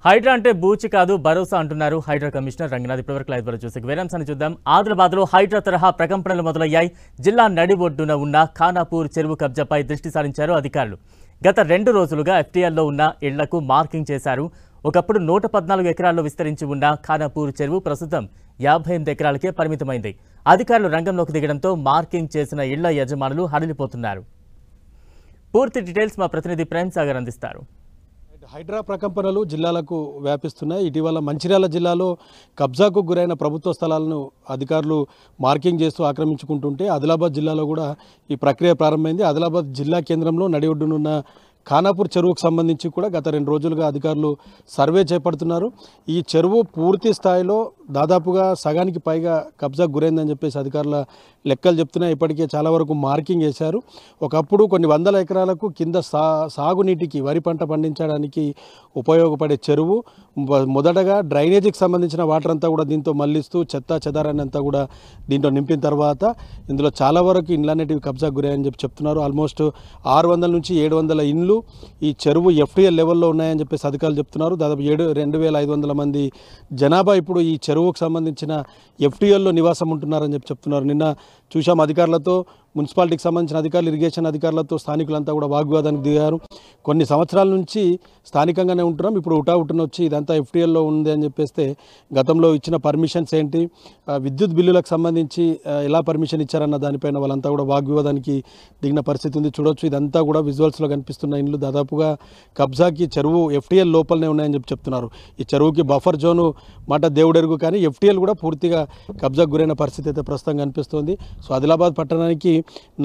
హైడ్రా అంటే బూచి కాదు భరోసా అంటున్నారు హైడ్రా కమిషనర్ రంగనాథ్. ఇప్పటివరకు లైవ్ ద్వారా చూసి వేరాంశాన్ని చూద్దాం. ఆదిలాబాద్లో హైడ్రా తరహా ప్రకంపనలు మొదలయ్యాయి. జిల్లా నడిబొడ్డున ఉన్న ఖానాపూర్ చెరువు కబ్జాపై దృష్టి సారించారు అధికారులు. గత 2 రోజులుగా ఎఫ్టీఎల్లో ఉన్న ఇళ్లకు మార్కింగ్ చేశారు. ఒకప్పుడు 114 ఎకరాల్లో విస్తరించి ఉన్న ఖానాపూర్ చెరువు ప్రస్తుతం 58 ఎకరాలకే పరిమితమైంది. అధికారులు రంగంలోకి దిగడంతో మార్కింగ్ చేసిన ఇళ్ల యజమానులు హడలిపోతున్నారు. పూర్తి డీటెయిల్స్ మా ప్రతినిధి ప్రేమ్ సాగర్ అందిస్తారు. హైడ్రా ప్రకంపనలు జిల్లాలకు వ్యాపిస్తున్నాయి. ఇటీవల మంచిర్యాల జిల్లాలో కబ్జాకు గురైన ప్రభుత్వ స్థలాలను అధికారులు మార్కింగ్ చేస్తూ ఆక్రమించుకుంటుంటే ఆదిలాబాద్ జిల్లాలో కూడా ఈ ప్రక్రియ ప్రారంభమైంది. ఆదిలాబాద్ జిల్లా కేంద్రంలో నడిఒడ్డునున్న ఖానాపూర్ చెరువుకు సంబంధించి కూడా గత 2 రోజులుగా అధికారులు సర్వే చేపడుతున్నారు. ఈ చెరువు పూర్తి స్థాయిలో దాదాపుగా సగానికి పైగా కబ్జాకు గురైందని చెప్పేసి అధికారుల లెక్కలు చెప్తున్నాయి. ఇప్పటికే చాలా వరకు మార్కింగ్ వేశారు. ఒకప్పుడు కొన్ని వందల ఎకరాలకు కింద సాగునీటికి వరి పంట పండించడానికి ఉపయోగపడే చెరువు మొదటగా డ్రైనేజీకి సంబంధించిన వాటర్ అంతా కూడా దీంతో మళ్లిస్తూ చెత్త చెదారాన్ని అంతా కూడా దీంట్లో నింపిన తర్వాత ఇందులో చాలా వరకు ఇండ్లనేటివి కబ్జాకు గురయ్యని చెప్తున్నారు. ఆల్మోస్ట్ 600 నుంచి 700 ఇండ్లు ఈ చెరువు ఎఫ్టీఎల్ లెవెల్లో ఉన్నాయని చెప్పేసి అధికారులు చెప్తున్నారు. దాదాపు 2500 మంది జనాభా ఇప్పుడు ఈ చెరువుకు సంబంధించిన ఎఫ్టీఎల్లో నివాసం ఉంటున్నారని చెప్తున్నారు. నిన్న చూశాం అధికారులతో, మున్సిపాలిటీకి సంబంధించిన అధికారులు, ఇరిగేషన్ అధికారులతో స్థానికులంతా కూడా వాగ్వాదానికి దిగారు. కొన్ని సంవత్సరాల నుంచి స్థానికంగానే ఉంటున్నాం, ఇప్పుడు ఉటావుటున వచ్చి ఇదంతా ఎఫ్టీఎల్లో ఉంది అని చెప్పేస్తే గతంలో ఇచ్చిన పర్మిషన్స్ ఏంటి, విద్యుత్ బిల్లులకు సంబంధించి ఎలా పర్మిషన్ ఇచ్చారన్న దానిపైన వాళ్ళంతా కూడా వాగ్వివాదానికి దిగిన పరిస్థితి ఉంది. చూడొచ్చు, ఇదంతా కూడా విజువల్స్లో కనిపిస్తున్న ఇండ్లు దాదాపుగా కబ్జాకి చెరువు ఎఫ్టీఎల్ లోపలనే ఉన్నాయని చెప్తున్నారు. ఈ చెరువుకి బఫర్ జోను మాట దేవుడెరుగు, కానీ ఎఫ్టీఎల్ కూడా పూర్తిగా కబ్జాకు గురైన పరిస్థితి అయితే ప్రస్తుతం కనిపిస్తోంది. సో ఆదిలాబాద్ పట్టణానికి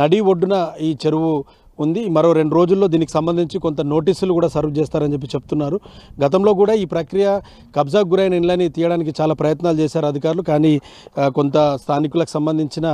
నడి ఒడ్డున ఈ చెరువు ఉంది. మరో 2 రోజుల్లో దీనికి సంబంధించి కొంత నోటీసులు కూడా సర్వ్ చేస్తారని చెప్తున్నారు. గతంలో కూడా ఈ ప్రక్రియ కబ్జాకు గురైన ఇళ్లని తీయడానికి చాలా ప్రయత్నాలు చేశారు అధికారులు, కానీ కొంత స్థానికులకు సంబంధించిన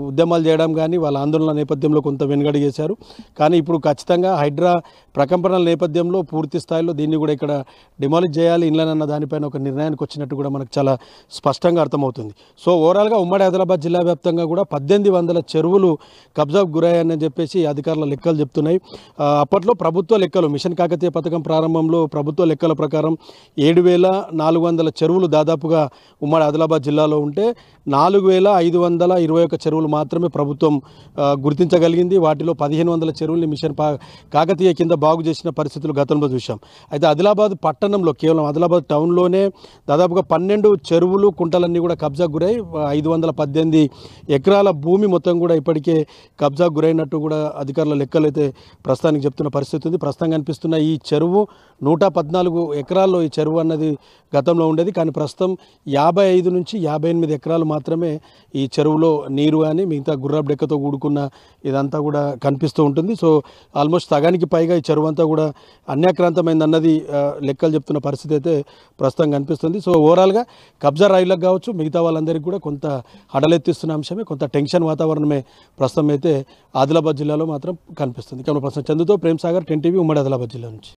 ఉద్యమాలు చేయడం కానీ వాళ్ళ ఆందోళన నేపథ్యంలో కొంత వెనుగడి చేశారు. కానీ ఇప్పుడు ఖచ్చితంగా హైడ్రా ప్రకంపనల నేపథ్యంలో పూర్తి స్థాయిలో దీన్ని కూడా ఇక్కడ డిమాలిష్ చేయాలి ఇళ్లనన్న దానిపైన ఒక నిర్ణయానికి వచ్చినట్టు కూడా మనకు చాలా స్పష్టంగా అర్థమవుతుంది. సో ఓవరాల్గా ఉమ్మడి ఆదిలాబాద్ జిల్లా వ్యాప్తంగా కూడా 1800 చెరువులు కబ్జాకు గురయ్యాయని చెప్పేసి అధికారులు లెక్కలు చెప్తున్నాయి. అప్పట్లో ప్రభుత్వ లెక్కలు, మిషన్ కాకతీయ పథకం ప్రారంభంలో ప్రభుత్వ లెక్కల ప్రకారం 7400 చెరువులు దాదాపుగా ఉమ్మడి ఆదిలాబాద్ జిల్లాలో ఉంటే 4521 చెరువులు మాత్రమే ప్రభుత్వం గుర్తించగలిగింది. వాటిలో 1500 చెరువుల్ని మిషన్ కాకతీయ కింద బాగు చేసిన పరిస్థితులు గతంలో చూసాం. అయితే ఆదిలాబాద్ పట్టణంలో కేవలం ఆదిలాబాద్ టౌన్లోనే దాదాపుగా 12 చెరువులు కుంటలన్నీ కూడా కబ్జాకు గురై 518 ఎకరాల భూమి మొత్తం కూడా ఇప్పటికే కబ్జాకు గురైనట్టు కూడా అధికారుల లెక్కలు అయితే ప్రస్తుతానికి చెప్తున్న పరిస్థితి ఉంది. ప్రస్తుతం కనిపిస్తున్న ఈ చెరువు 114 ఎకరాల్లో ఈ చెరువు అన్నది గతంలో ఉండేది, కానీ ప్రస్తుతం 55 నుంచి 58 ఎకరాలు మాత్రమే ఈ చెరువులో నీరు కానీ మిగతా గుర్రపు డెక్కతో కూడుకున్న ఇదంతా కూడా కనిపిస్తూ ఉంటుంది. సో ఆల్మోస్ట్ సగానికి పైగా ఈ చెరువు అంతా కూడా అన్యాక్రాంతమైంది అన్నది లెక్కలు చెప్తున్న పరిస్థితి అయితే ప్రస్తుతం కనిపిస్తుంది. సో ఓవరాల్గా కబ్జా రైళ్లకు కావచ్చు, మిగతా వాళ్ళందరికీ కూడా కొంత హడలెత్తిస్తున్న అంశమే, కొంత టెన్షన్ వాతావరణమే ప్రస్తుతం అయితే ఆదిలాబాద్ జిల్లాలో మాత్రం కనిపిస్తుంది. కెమెరా పర్సన్ చందుతో ప్రేమ్ సాగర్, 10 టీవీ, ఉమ్మడి ఆదిలాబాద్ జిల్లా నుంచి.